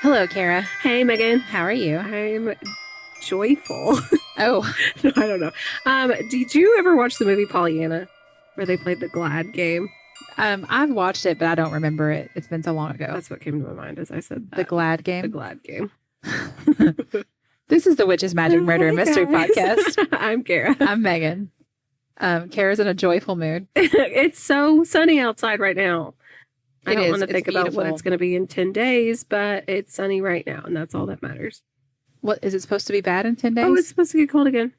Hello, Kara. Hey, Megan. How are you? I'm joyful. Oh, No, I don't know. Did you ever watch the movie Pollyanna, where they played the Glad game? I've watched it, but I don't remember it. It's been so long ago. That's what came to my mind as I said that. The Glad game. The Glad game. This is the Witches, Magic, Murder, and Mystery guys. Podcast. I'm Kara. I'm Megan. Kara's in a joyful mood. It's so sunny outside right now. I It don't is. want to It's think about what beautiful. it's going to be in 10 days, but it's sunny right now, and that's all that matters. What is it supposed to be bad in 10 days? Oh, it's supposed to get cold again.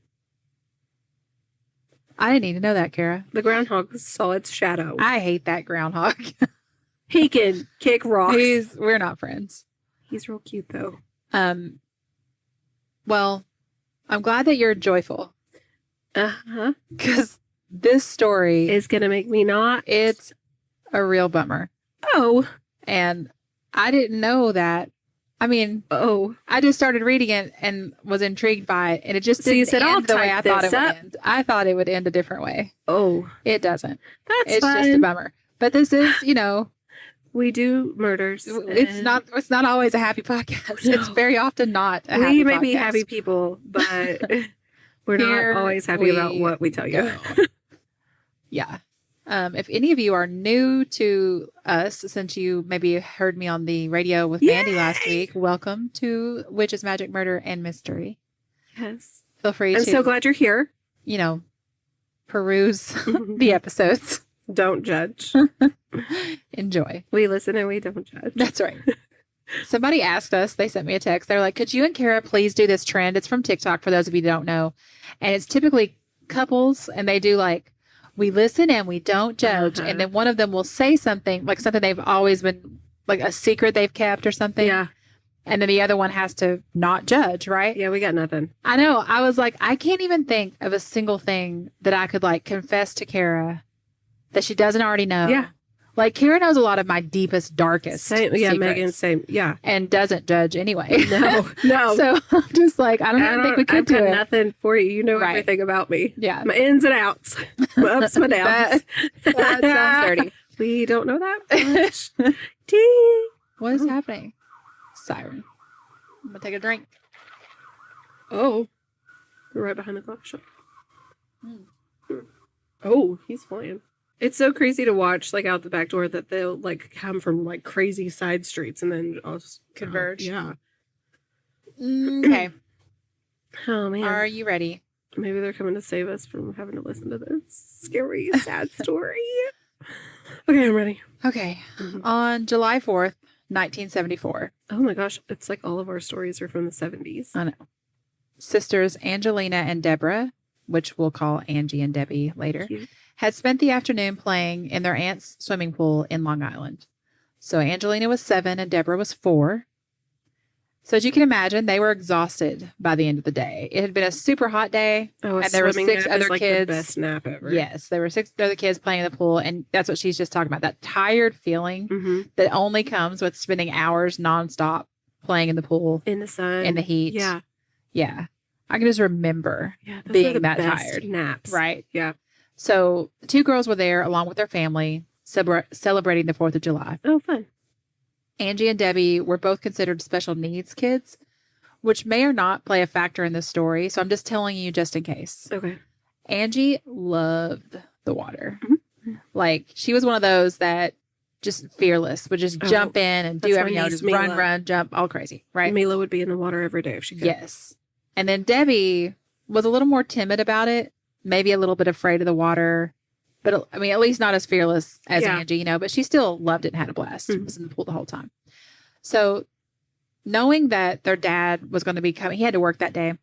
I didn't need to know that, Kara. The groundhog saw its shadow. I hate that groundhog. He can kick rocks. We're not friends. He's real cute, though. Well, I'm glad that you're joyful Uh-huh. because this story It's going to make me not. it's a real bummer. Oh. And I didn't know that. I mean, Oh. I just started reading it and was intrigued by it, and it just So you didn't said, "I'll end the way I type thought it this would up." end. I thought it would end a different way. Oh. It doesn't. That's It's fine. just a bummer. But this is, We do murders. it's not always a happy podcast. No. It's very often not a happy We may be podcast. happy people, but we're Here not always happy about we what we tell you. go. Yeah. If any of you are new to us, since you maybe heard me on the radio with Mandy last week, welcome to Witches, Magic, Murder, and Mystery. Yes. Feel free I'm to, so glad you're here. peruse the episodes. Don't judge. Enjoy. We listen and we don't judge. That's right. Somebody asked us, they sent me a text. They're like, could you and Kara please do this trend? It's from TikTok for those of you who don't know. And it's typically couples and they do like, we listen and we don't judge. Uh-huh. And then one of them will say something, like something they've always been, like a secret they've kept or something. Yeah. And then the other one has to not judge, right? Yeah, we got nothing. I know. I was like, I can't even think of a single thing that I could like confess to Kara that she doesn't already know. Yeah. Like Kara knows a lot of my deepest, darkest Same. Yeah, secrets Megan, same. Yeah. and doesn't judge anyway. No. No. So I'm just like, I don't think we could I've do got it. nothing for you. You know Right. everything about me. Yeah. My ins and outs. My ups, my downs. That sounds dirty. We don't know that much. Ding. What is happening? Siren. I'm going to take a drink. Oh. We're right behind the clock shop. Hmm. Oh, he's flying. It's so crazy to watch, like, out the back door that they'll, like, come from, like, crazy side streets and then all just Converge. Yeah. Okay. Oh, man. Are you ready? Maybe they're coming to save us from having to listen to this scary, sad story. Okay, I'm ready. Okay. Mhm. On July 4th, 1974, Oh, my gosh. It's like all of our stories are from the 70s. I know, sisters Angelina and Deborah, which we'll call Angie and Debbie later, Cute. had spent the afternoon playing in their aunt's swimming pool in Long Island. So Angelina was 7 and Deborah was 4. So as you can imagine, they were exhausted by the end of the day. It had been a super hot day. Oh, And there were swimming 6 nap is, other like, kids. the best nap ever. Yes, there were 6 other kids playing in the pool. And that's what she's just talking about. That tired feeling Mm-hmm. that only comes with spending hours nonstop playing in the pool In the sun. in the heat. Yeah. Yeah. I can just remember. Yeah. Those Being are the that best tired. naps. Right. Yeah. So the 2 girls were there along with their family celebrating the 4th of July. Oh, fun. Angie and Debbie were both considered special needs kids, which may or not play a factor in this story. So I'm just telling you just in case. Okay. Angie loved the water. Mhm. Like she was one of those that just fearless, would just Oh, jump in and do that's my everything, niece, just Mila. run, jump, all crazy. Right. Mila would be in the water every day if she could. Yes. And then Debbie was a little more timid about it, maybe a little bit afraid of the water, but I mean, at least not as fearless as Yeah. Angie, but she still loved it and had a blast. Mhm. Was in the pool the whole time. So knowing that their dad was going to be coming, he had to work that day.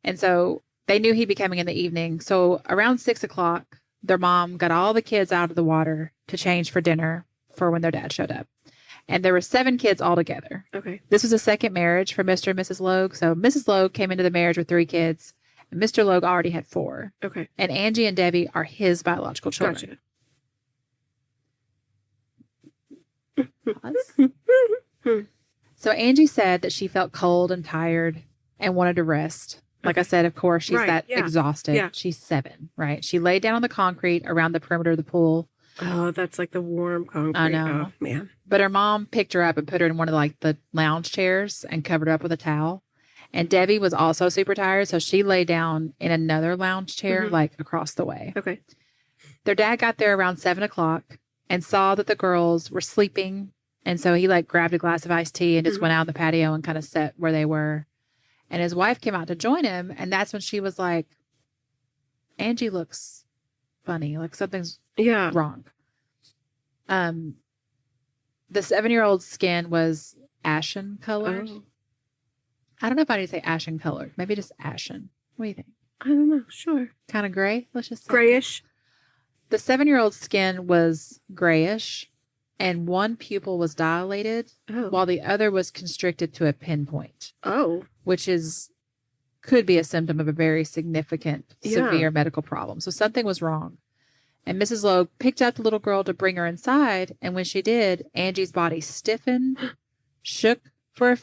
And so they knew he'd be coming in the evening. So around 6:00, their mom got all the kids out of the water to change for dinner for when their dad showed up. And there were 7 kids altogether. Okay. This was a second marriage for Mr. and Mrs. Logue. So Mrs. Logue came into the marriage with 3 kids, and Mr. Logue already had 4. Okay. And Angie and Debbie are his biological children. Gotcha. Pause. So Angie said that she felt cold and tired and wanted to rest. Like I said, of course, she's Right, that yeah, exhausted. yeah. She's 7, right? She laid down on the concrete around the perimeter of the pool Oh, that's like the warm concrete. I know. Oh, man. But her mom picked her up and put her in one of like the lounge chairs and covered her up with a towel. And Debbie was also super tired, so she lay down in another lounge chair, like across the way. Okay. Their dad got there around 7:00 and saw that the girls were sleeping. And so he like grabbed a glass of iced tea and just went out on the patio and kind of sat where they were. And his wife came out to join him. And that's when she was like, Angie looks funny. Like something's wrong. The 7-year-old's skin was ashen colored. Oh. I don't know if I need to say ashen colored. Maybe just ashen. What do you think? I don't know. Sure. Kind of gray? Let's just say. Grayish. The 7-year-old's skin was grayish, and one pupil was dilated, while the other was constricted to a pinpoint. Oh. Which could be a symptom of a very significant, severe medical problem. So something was wrong. And Mrs. Logue picked up the little girl to bring her inside, and when she did, Angie's body stiffened, shook for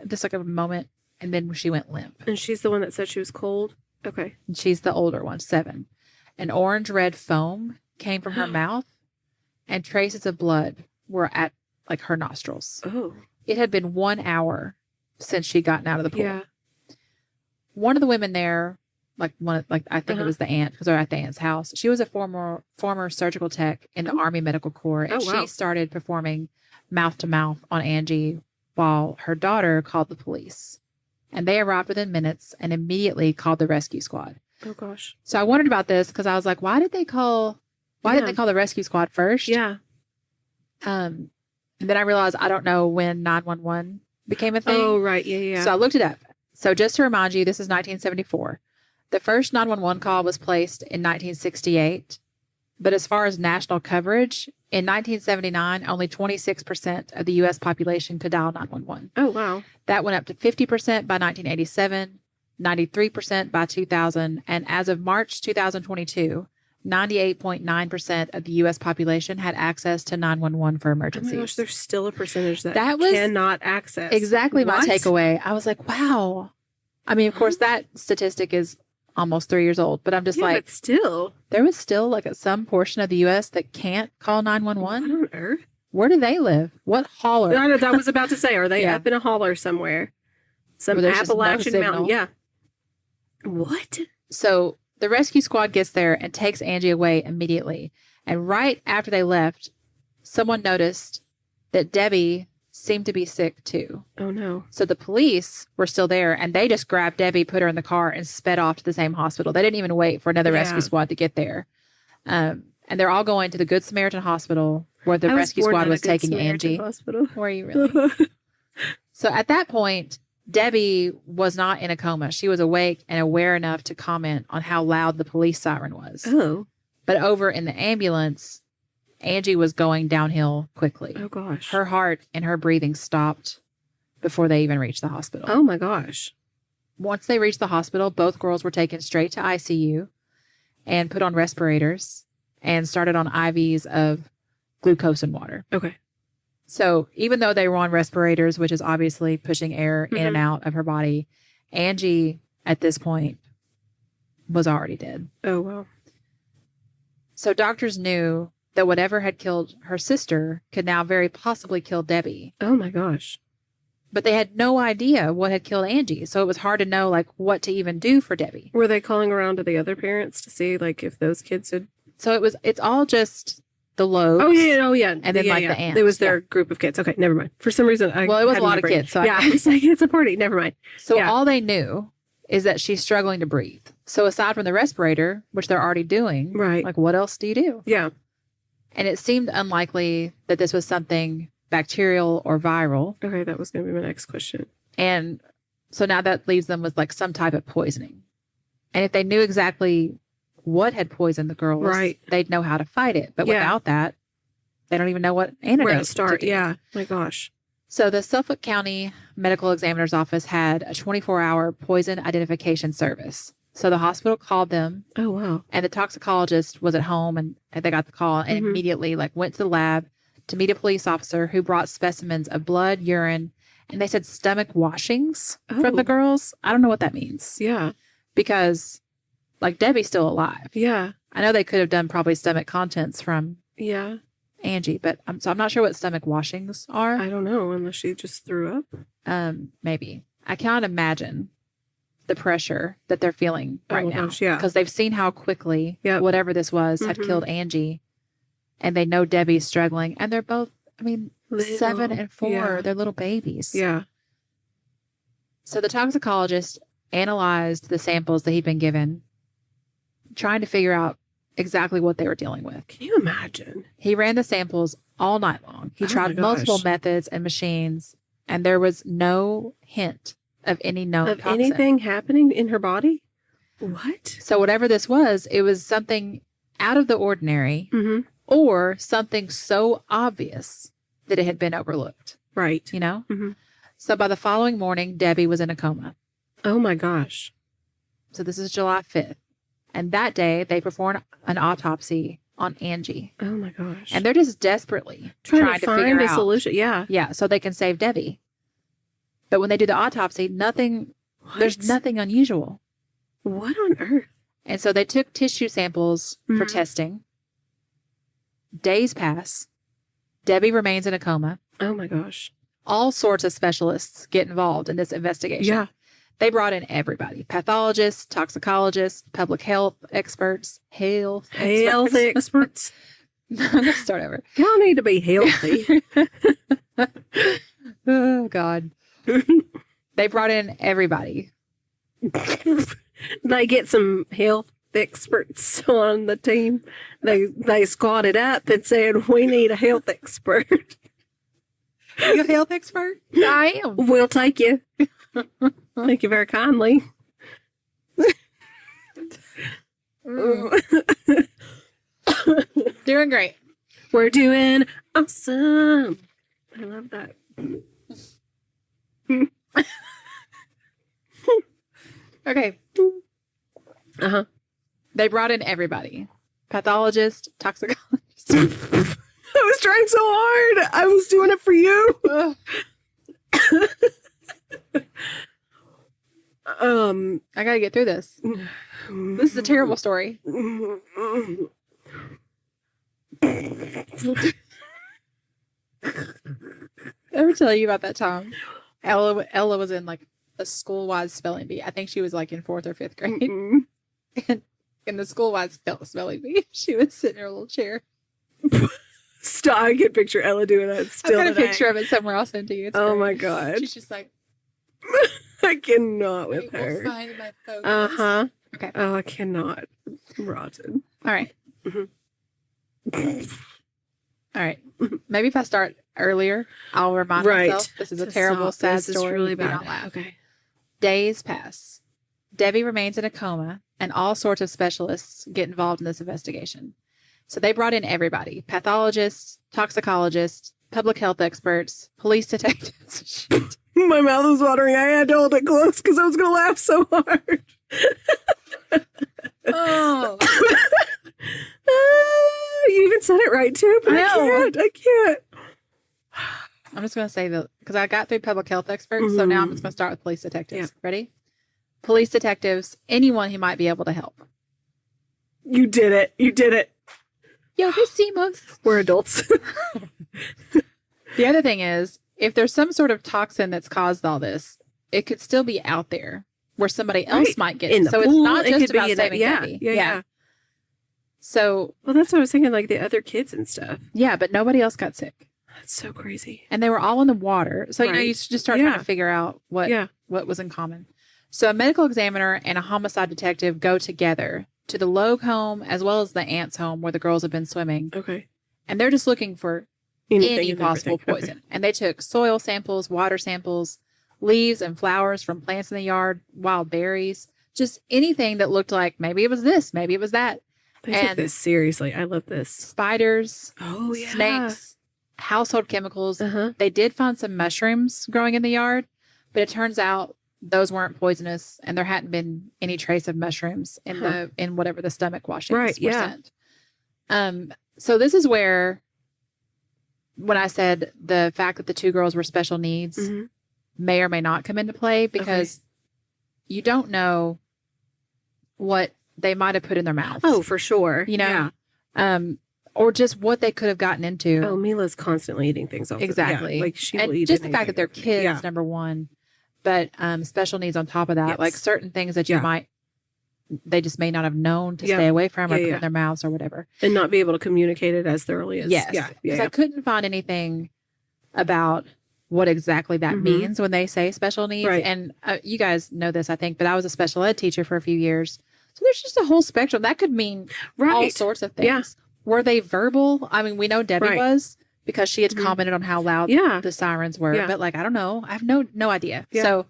just like a moment, and then she went limp. And she's the one that said she was cold? Okay. And she's the older one, 7. An orange-red foam came from her mouth, and traces of blood were at like her nostrils. Oh. It had been 1 hour since she'd gotten out of the pool. Yeah. One of the women there, I think it was the aunt, because they're at the aunt's house. She was a former surgical tech in the Army Medical Corps, and she started performing mouth-to-mouth on Angie while her daughter called the police. And they arrived within minutes and immediately called the rescue squad. Oh, gosh. So I wondered about this because I was like, why didn't they call the rescue squad first? Yeah. And then I realized I don't know when 911 became a thing. Oh, right. Yeah. So I looked it up. So just to remind you, this is 1974. The first 911 call was placed in 1968. But as far as national coverage, in 1979, only 26% of the U.S. population could dial 911. Oh, wow. That went up to 50% by 1987, 93% by 2000, and as of March 2022, 98.9% of the U.S. population had access to 911 for emergencies. Oh my gosh, there's still a percentage that was cannot access. Exactly my takeaway. I was like, wow. I mean, of course, that statistic is almost 3 years old, but I'm just like, but still, there was still like some portion of the U.S. that can't call 911. What on earth? Where do they live? What holler? I was about to say, are they up in a holler somewhere? Some Appalachian mountain. Yeah. What? So the rescue squad gets there and takes Angie away immediately. And right after they left, someone noticed that Debbie seemed to be sick too. Oh no. So the police were still there and they just grabbed Debbie, put her in the car and sped off to the same hospital. They didn't even wait for another rescue squad to get there. And they're all going to the Good Samaritan Hospital where the rescue squad was taking Angie. Hospital. Were you really? So at that point, Debbie was not in a coma. She was awake and aware enough to comment on how loud the police siren was. Oh. But over in the ambulance, Angie was going downhill quickly. Oh, gosh. Her heart and her breathing stopped before they even reached the hospital. Oh, my gosh. Once they reached the hospital, both girls were taken straight to ICU and put on respirators and started on IVs of glucose and water. Okay. So even though they were on respirators, which is obviously pushing air in and out of her body, Angie at this point was already dead. Oh, wow. So doctors knew that whatever had killed her sister could now very possibly kill Debbie. Oh, my gosh. But they had no idea what had killed Angie. So it was hard to know, like, what to even do for Debbie. Were they calling around to the other parents to see, like, if those kids had... So it's all just... the Logue. Oh, yeah. And then the aunt. It was their group of kids. Okay, never mind. For some reason, it was a lot of kids. So I was like, it's a party. Never mind. So all they knew is that she's struggling to breathe. So aside from the respirator, which they're already doing, right? Like, what else do you do? Yeah. And it seemed unlikely that this was something bacterial or viral. Okay, that was going to be my next question. And so now that leaves them with like some type of poisoning. And if they knew exactly what had poisoned the girls, right, they'd know how to fight it. But without that, they don't even know what antidote where to start. Yeah. My gosh. So the Suffolk County Medical Examiner's Office had a 24-hour poison identification service. So the hospital called them. Oh, wow. And the toxicologist was at home and they got the call and immediately went to the lab to meet a police officer who brought specimens of blood, urine, and they said stomach washings from the girls. I don't know what that means. Yeah. Because Debbie's still alive. Yeah. I know they could have done probably stomach contents from Yeah. Angie, but I'm not sure what stomach washings are. I don't know, unless she just threw up. Maybe. I cannot imagine the pressure that they're feeling right now. Gosh, yeah. Because they've seen how quickly whatever this was had killed Angie. And they know Debbie's struggling. And they're both, little, 7 and 4. Yeah. They're little babies. Yeah. So the toxicologist analyzed the samples that he'd been given, trying to figure out exactly what they were dealing with. Can you imagine? He ran the samples all night long. He tried multiple methods and machines, and there was no hint of any known toxin. Anything happening in her body? What? So whatever this was, it was something out of the ordinary or something so obvious that it had been overlooked. Right. You know? Mm-hmm. So by the following morning, Debbie was in a coma. Oh my gosh. So this is July 5th. And that day, they performed an autopsy on Angie. Oh my gosh. And they're just desperately trying to find figure a out solution. Yeah. Yeah, so they can save Debbie. But when they do the autopsy, there's nothing unusual. What on earth? And so they took tissue samples for testing. Days pass. Debbie remains in a coma. Oh my gosh. All sorts of specialists get involved in this investigation. Yeah. They brought in everybody. Pathologists, toxicologists, public health experts, health experts. I'm going to start over. Y'all need to be healthy. Oh, God. They brought in everybody. They get some health experts on the team. They squatted up and said, we need a health expert. You a health expert? I am. We'll take you. Thank you very kindly. Doing great. We're doing awesome. I love that. Okay. Uh-huh. They brought in everybody. Pathologist, toxicologist. I was trying so hard. I was doing it for you. I gotta get through this. This is a terrible story. Ever tell you about that time? Ella was in like a school-wide spelling bee. I think she was like in 4th or 5th grade. And in the school-wide spelling bee, she was sitting in her little chair. Stop! I can picture Ella doing that still. I've got a picture of it somewhere. I'll send to you. It's great. My God. She's just like, I cannot with her. Find my focus. Uh-huh. Okay. Oh, I cannot. Rotten. All right. All right. Maybe if I start earlier, I'll remind myself this is a terrible, sad story. This is really bad. Don't laugh. Okay. Days pass. Debbie remains in a coma, and all sorts of specialists get involved in this investigation. So they brought in everybody: pathologists, toxicologists, public health experts, police detectives. My mouth was watering. I had to hold it close because I was going to laugh so hard. Oh. You even said it right, too, but I can't. I'm just going to say because I got through public health experts, so now I'm just going to start with police detectives. Yeah. Ready? Police detectives, anyone who might be able to help. You did it. You did it. Yo, hicimos. We're adults. The other thing is, if there's some sort of toxin that's caused all this, it could still be out there where somebody else might get it. So it's not just about saving Debbie. Yeah. So, well, that's what I was thinking, like the other kids and stuff. Yeah, but nobody else got sick. That's so crazy. And they were all in the water. So, you just start trying to figure out what was in common. So a medical examiner and a homicide detective go together to the Logue home as well as the aunt's home where the girls have been swimming. Okay. And they're just looking for any possible poison. Okay. And they took soil samples, water samples, leaves and flowers from plants in the yard, wild berries, just anything that looked like maybe it was this, maybe it was that. They took this seriously. I love this. Spiders, snakes, household chemicals. They did find some mushrooms growing in the yard, but it turns out those weren't poisonous, and there hadn't been any trace of mushrooms in in whatever the stomach washings were sent. So this is where, when I said the fact that the 2 girls were special needs may or may not come into play, because you don't know what they might have put in their mouth. Oh, for sure. You know? or just what they could have gotten into. Oh, Mila's constantly eating things off. Exactly. Yeah, like she and will eat just the fact that they're anything. kids, number one, but special needs on top of that, Yes. like certain things that they just may not have known to stay away from or put in their mouths or whatever. And not be able to communicate it as thoroughly as. Yes. Because I couldn't find anything about what exactly that means when they say special needs. Right. And you guys know this, I think, but I was a special ed teacher for a few years. So there's just a whole spectrum. That could mean all sorts of things. Yeah. Were they verbal? I mean, we know Debbie was because she had commented on how loud the sirens were. Yeah. But like, I don't know. I have no idea. Yeah. So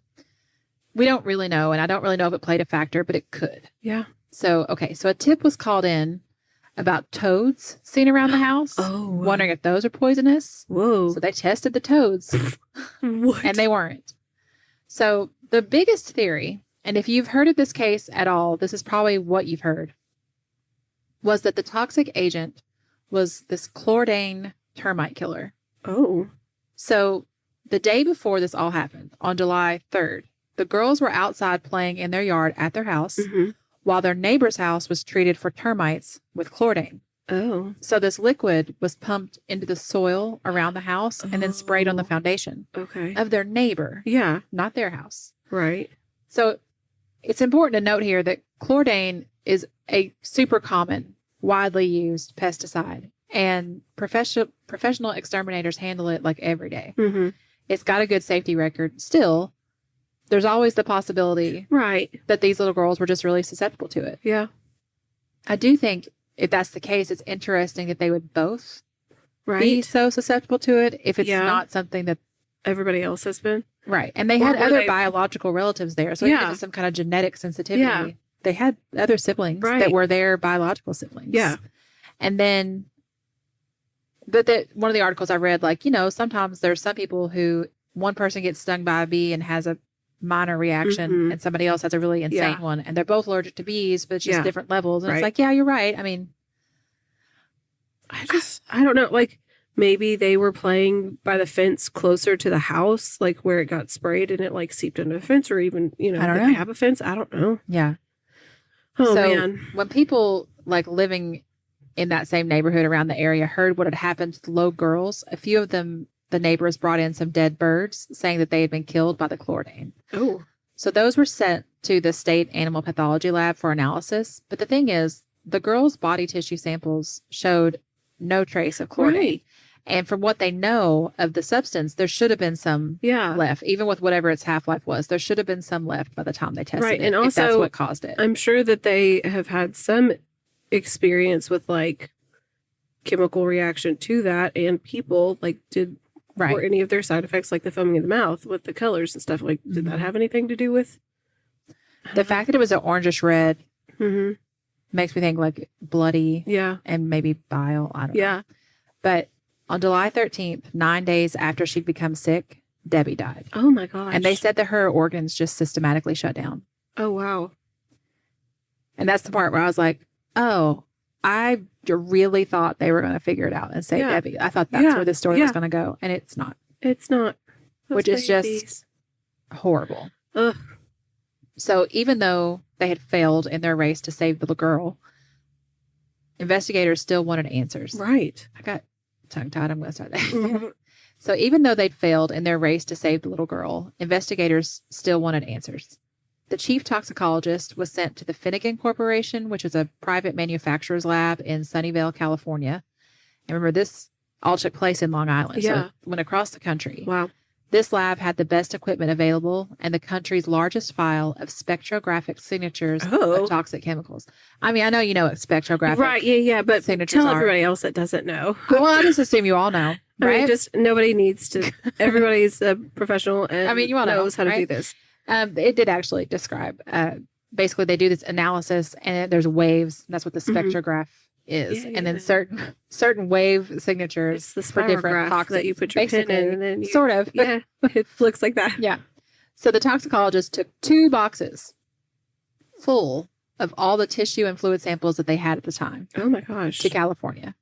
we don't really know. And I don't really know if it played a factor, but it could. Yeah. So, okay. So a tip was called in about toads seen around the house. Wondering if those are poisonous. Whoa. So they tested the toads. What? And they weren't. So the biggest theory, and if you've heard of this case at all, this is probably what you've heard, was that the toxic agent was this chlordane termite killer. Oh. So the day before this all happened, on July 3rd, the girls were outside playing in their yard at their house while their neighbor's house was treated for termites with chlordane. Oh. So this liquid was pumped into the soil around the house and then sprayed on the foundation of their neighbor. Yeah. Not their house. Right. So it's important to note here that chlordane is a super common, widely used pesticide, and professional exterminators handle it like every day. It's got a good safety record. Still, there's always the possibility that these little girls were just really susceptible to it. Yeah. I do think if that's the case, it's interesting that they would both be so susceptible to it if it's not something that everybody else has been. Right. And they had other biological relatives there. So even if it's some kind of genetic sensitivity, they had other siblings that were their biological siblings. Yeah. And then, but one of the articles I read, like, sometimes there's some people who one person gets stung by a bee and has a minor reaction and somebody else has a really insane one. And they're both allergic to bees, but it's just different levels. And it's like, yeah, you're right. I mean, I don't know. Like, maybe they were playing by the fence closer to the house, like where it got sprayed and it like seeped into the fence, or even, I don't know. They have a fence. I don't know. Yeah. Oh, so man. When people like living in that same neighborhood around the area heard what had happened to the Logue girls, a few of them, the neighbors brought in some dead birds saying that they had been killed by the chlordane. Oh. So those were sent to the state animal pathology lab for analysis. But the thing is, the girls' body tissue samples showed no trace of chlordane. Right. And from what they know of the substance, there should have been some left, even with whatever its half-life was. There should have been some left by the time they tested it, and also, if that's what caused it. I'm sure that they have had some experience with like chemical reaction to that, and people like or any of their side effects, like the foaming of the mouth with the colors and stuff. Like, did that have anything to do with the fact that it was an orangish red? Makes me think like bloody, and maybe bile. I don't know. But on July 13th, 9 days after she'd become sick, Debbie died. Oh my gosh! And they said that her organs just systematically shut down. Oh wow! And that's the part where I was like, oh, I really thought they were going to figure it out and save Debbie. I thought that's where the story was going to go, and it's not. It's not. Which is just horrible. Ugh. So even though they had failed in their race to save the little girl, investigators still wanted answers. Right. I got tongue-tied. I'm going to start there. So even though they'd failed in their race to save the little girl, investigators still wanted answers. The chief toxicologist was sent to the Finnegan Corporation, which is a private manufacturer's lab in Sunnyvale, California. And remember, this all took place in Long Island. So it went across the country. Wow. This lab had the best equipment available and the country's largest file of spectrographic signatures of toxic chemicals. I mean, I know you know what spectrographic right, yeah, but signatures tell everybody else that doesn't know. Well, I just assume you all know, right? I mean, just nobody needs to. Everybody's a professional and you all knows how to do right? this. It did actually describe. Basically, they do this analysis, and there's waves. And that's what the spectrograph is, and then certain wave signatures it's the for different toxins that you put your pin in, and then sort of it looks like that. Yeah. So the toxicologist took 2 boxes full of all the tissue and fluid samples that they had at the time. Oh my gosh! To California.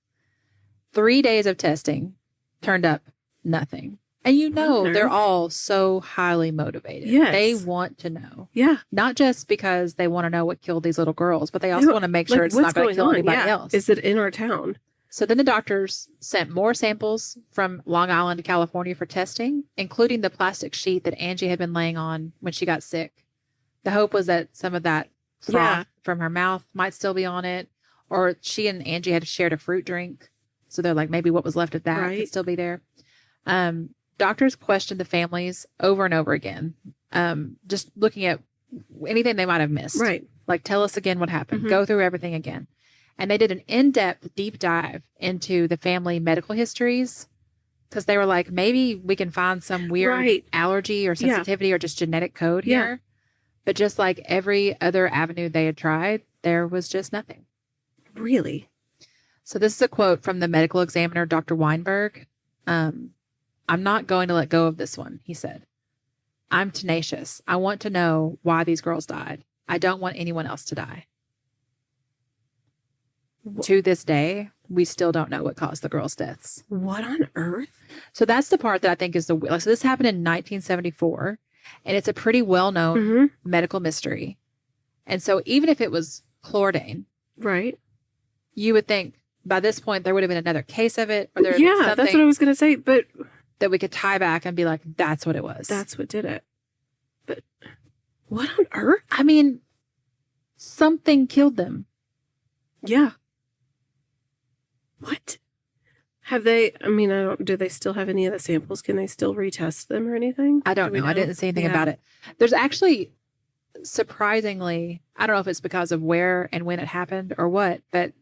3 days of testing turned up nothing. And they're all so highly motivated. Yes. They want to know. Yeah. Not just because they want to know what killed these little girls, but they also want to make sure it's not going to kill anybody else. Is it in our town? So then the doctors sent more samples from Long Island to California for testing, including the plastic sheet that Angie had been laying on when she got sick. The hope was that some of that froth from her mouth might still be on it, or she and Angie had shared a fruit drink. So they're like, maybe what was left of that could still be there. Doctors questioned the families over and over again, just looking at anything they might have missed. Right. Like, tell us again what happened. Go through everything again. And they did an in-depth deep dive into the family medical histories, because they were like, maybe we can find some weird allergy or sensitivity or just genetic code here. But just like every other avenue they had tried, there was just nothing. Really? So this is a quote from the medical examiner, Dr. Weinberg. I'm not going to let go of this one, he said. I'm tenacious. I want to know why these girls died. I don't want anyone else to die. To this day, we still don't know what caused the girls' deaths. What on earth? So that's the part that I think is so this happened in 1974, and it's a pretty well-known medical mystery. And so even if it was chlordane, right, you would think by this point there would have been another case of it, or there would have been something that's what I was going to say, but that we could tie back and be like, that's what it was. That's what did it. But what on earth? I mean, something killed them. Yeah. What? Have they, I mean, do they still have any of the samples? Can they still retest them or anything? I don't know. I didn't see anything about it. There's actually, surprisingly, I don't know if it's because of where and when it happened or what, but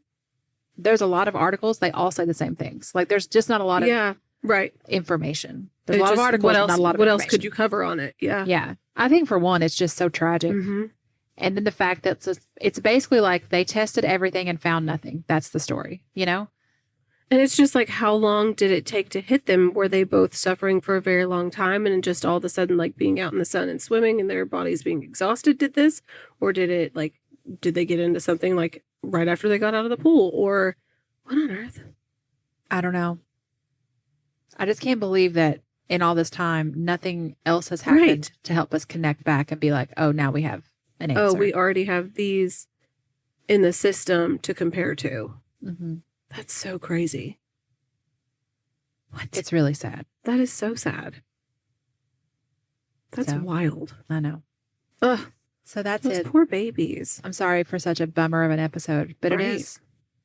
there's a lot of articles. They all say the same things. Like, there's just not a lot of information. There's a lot of articles, but not a lot of information. What else could you cover on it? Yeah. Yeah. I think for one, it's just so tragic. And then the fact that it's basically like they tested everything and found nothing. That's the story, you know? And it's just like, how long did it take to hit them? Were they both suffering for a very long time and just all of a sudden, like, being out in the sun and swimming and their bodies being exhausted did this? Or did they get into something like right after they got out of the pool? Or what on earth? I don't know. I just can't believe that in all this time, nothing else has happened to help us connect back and be like, oh, now we have an answer. Oh, we already have these in the system to compare to. That's so crazy. What? It's really sad. That is so sad. That's wild. I know. Ugh. So that's Those it. Poor babies. I'm sorry for such a bummer of an episode, but it is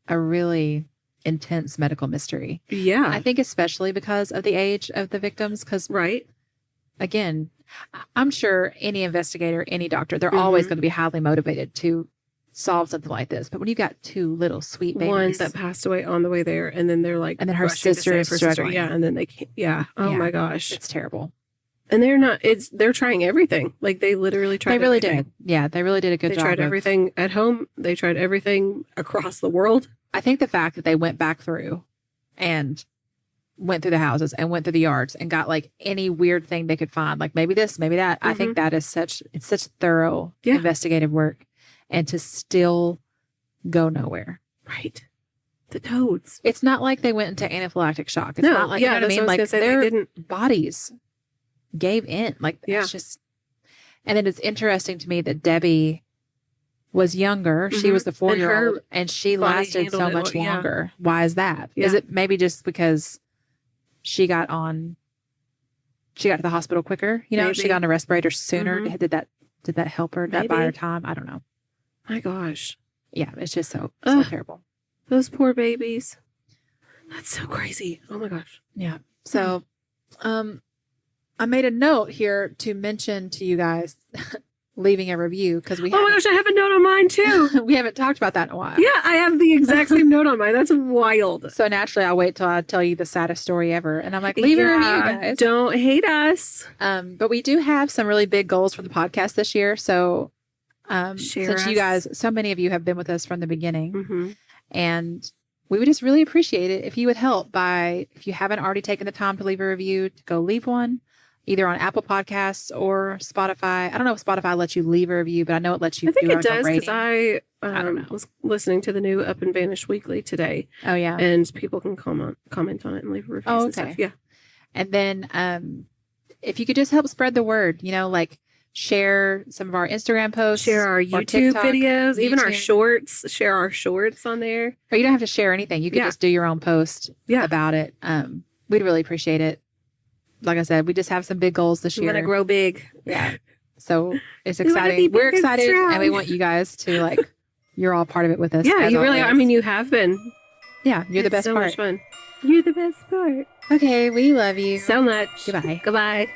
a really intense medical mystery. Yeah. I think especially because of the age of the victims, because again, I'm sure any investigator, any doctor, they're always going to be highly motivated to solve something like this. But when you got two little sweet babies, one that passed away on the way there, and then they're like, and then her sister is struggling. Yeah, and then they can't. Yeah. Oh my gosh, it's terrible. And they're trying everything. Like, they literally tried. They really everything. did. Yeah, they really did a good job. They tried everything at home. They tried everything across the world. I think the fact that they went back through and went through the houses and went through the yards and got like any weird thing they could find, like maybe this, maybe that. I think that is such thorough investigative work, and to still go nowhere. Right. The toads. It's not like they went into anaphylactic shock. It's not like, you know what I mean? Like, their bodies gave in. Like, it's just, and then it's interesting to me that Debbie was younger. She was the 4-year-old, and she lasted so much longer. Why is that? Is it maybe just because she got to the hospital quicker? You know, maybe. She got on a respirator sooner. Did that help her? Did that buy her time? I don't know. My gosh. Yeah, it's just so terrible. Those poor babies. That's so crazy. Oh my gosh. Yeah. So, I made a note here to mention to you guys leaving a review, because we. Oh my gosh, I have a note on mine too. We haven't talked about that in a while. Yeah, I have the exact same note on mine. That's wild. So naturally, I'll wait till I tell you the saddest story ever, and I'm like, leave a review, guys. Don't hate us. But we do have some really big goals for the podcast this year. So, since you guys, so many of you have been with us from the beginning, and we would just really appreciate it if you would help by, if you haven't already taken the time to leave a review, to go leave one. Either on Apple Podcasts or Spotify. I don't know if Spotify lets you leave a review, but I know it lets you. I think it does, because I was listening to the new Up and Vanished Weekly today. Oh yeah, and people can comment on it and leave reviews. And stuff. Yeah, and then if you could just help spread the word, you know, like share some of our Instagram posts, share our YouTube TikTok, videos, even our YouTube. shorts, share our shorts on there. Or you don't have to share anything. You could just do your own post about it. We'd really appreciate it. Like I said, we just have some big goals this year. We want to grow big. Yeah. So it's exciting. We're excited and we want you guys to like, you're all part of it with us. Yeah, you really are. I mean, you have been. Yeah, you're the best so part. Much fun. You're the best part. Okay, we love you so much. Goodbye. Goodbye.